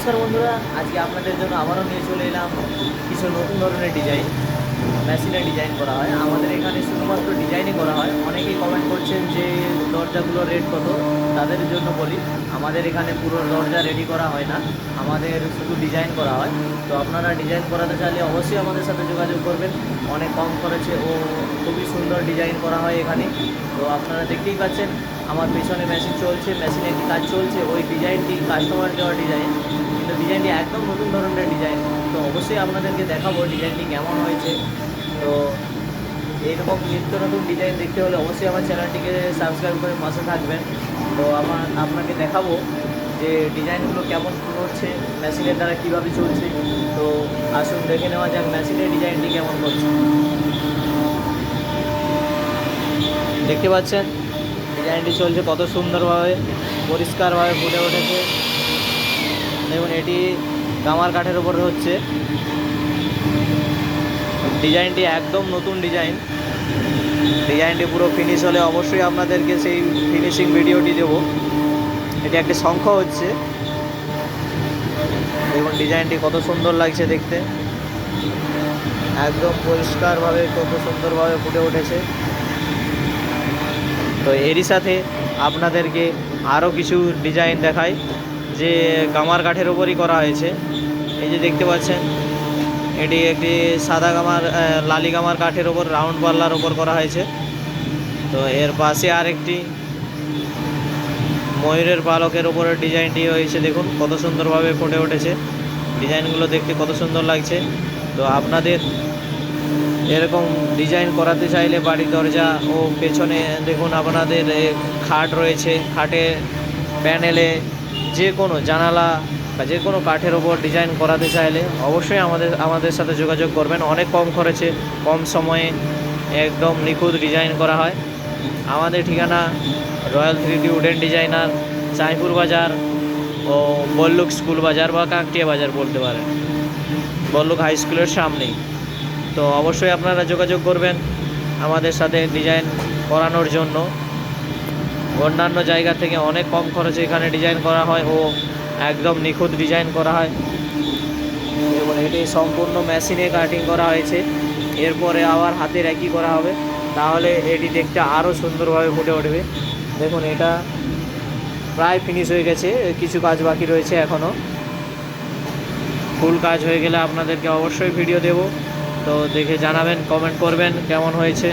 নমস্কার বন্ধুরা, আজকে আপনাদের জন্য আবারও নিয়ে চলে এলাম কিছু নতুন ধরনের ডিজাইন। মেশিনে ডিজাইন করা হয়, আমাদের এখানে শুধুমাত্র ডিজাইনই করা হয়। অনেকেই কমেন্ট করছেন যে দরজাগুলোর রেট কত। তাদের জন্য বলি, আমাদের এখানে পুরো দরজা রেডি করা হয় না, আমাদের শুধু ডিজাইন করা হয়। তো আপনারা ডিজাইন করাতে চাইলে অবশ্যই আমাদের সাথে যোগাযোগ করবেন। অনেক কম খরচে ও খুবই সুন্দর ডিজাইন করা হয় এখানে। তো আপনারা দেখতেই পাচ্ছেন আমার পেছনে মেশিন চলছে, মেশিনে একটি কাজ চলছে। ওই ডিজাইনটি কাস্টমার দেওয়া ডিজাইন, কিন্তু ডিজাইনটি একদম নতুন ধরনের ডিজাইন। তো অবশ্যই আপনাদেরকে দেখাবো ডিজাইনটি কেমন হয়েছে। তো এইরকম নিত্য নতুন ডিজাইন দেখতে হলে অবশ্যই আমার চ্যানেলটিকে সাবস্ক্রাইব করে পাশে থাকবেন। তো আপনাকে দেখাবো যে ডিজাইনগুলো কেমন হচ্ছে, মেশিনের দ্বারা কীভাবে চলছে। তো আসুন দেখে নেওয়া যাক মেশিনের ডিজাইনটি কেমন করছে। দেখতে পাচ্ছেন ডিজাইনটি চলছে কত সুন্দরভাবে, পরিষ্কারভাবে ফুটে উঠেছে। দেখুন, এটি গামার কাঠের উপরে হচ্ছে। ডিজাইনটি একদম নতুন ডিজাইনটি পুরো ফিনিশ হলে অবশ্যই আপনাদেরকে সেই ফিনিশিং ভিডিওটি দেব। এটি একটি শঙ্খ হচ্ছে। দেখুন ডিজাইনটি কত সুন্দর লাগছে দেখতে, একদম পরিষ্কারভাবে কত সুন্দরভাবে ফুটে উঠেছে। তো এরই সাথে আপনাদেরকে আরও কিছু ডিজাইন দেখাই যে গামার কাঠের উপরই করা হয়েছে। এই যে দেখতে পাচ্ছেন, এটি একটি সাদা গামার লালি গামার কাঠের ওপর রাউন্ড পাল্লার ওপর করা হয়েছে। তো এর পাশে আরেকটি ময়ূরের পালকের ওপরের ডিজাইনটি হয়েছে। দেখুন কত সুন্দরভাবে ফুটে উঠেছে, ডিজাইনগুলো দেখতে কত সুন্দর লাগছে। তো আপনাদের এরকম ডিজাইন করাতে চাইলে বাড়ির দরজা ও পেছনে দেখুন আপনাদের খাট রয়েছে, খাটে প্যানেলে যে কোনো জানালা বা যে কোনো কাঠের ওপর ডিজাইন করাতে চাইলে অবশ্যই আমাদের সাথে যোগাযোগ করবেন। অনেক কম খরচে, কম সময়ে একদম নিখুঁত ডিজাইন করা হয়। আমাদের ঠিকানা রয়্যাল 3D উডেন ডিজাইনার, চাঁইপুর বাজার ও বল্লুক স্কুল বাজার বা কাকটিয়া বাজার বলতে পারেন, বল্লুক হাই স্কুলের সামনেই। তো অবশ্যই আপনারা যোগাযোগ করবেন আমাদের সাথে ডিজাইন করানোর জন্য। অন্যান্য জায়গা থেকে অনেক কম খরচে এখানে ডিজাইন করা হয় ও একদম নিখুঁত ডিজাইন করা হয়। এবং এটি সম্পূর্ণ মেশিনে কাটিং করা হয়েছে, এরপরে আবার হাতের একই করা হবে, তাহলে এটি দেখতে আরও সুন্দরভাবে ফুটে উঠবে। দেখুন এটা প্রায় ফিনিশ হয়ে গেছে, কিছু কাজ বাকি রয়েছে এখনও। ফুল কাজ হয়ে গেলে আপনাদেরকে অবশ্যই ভিডিও দেব। তো দেখে জানাবেন, কমেন্ট করবেন কেমন হয়েছে।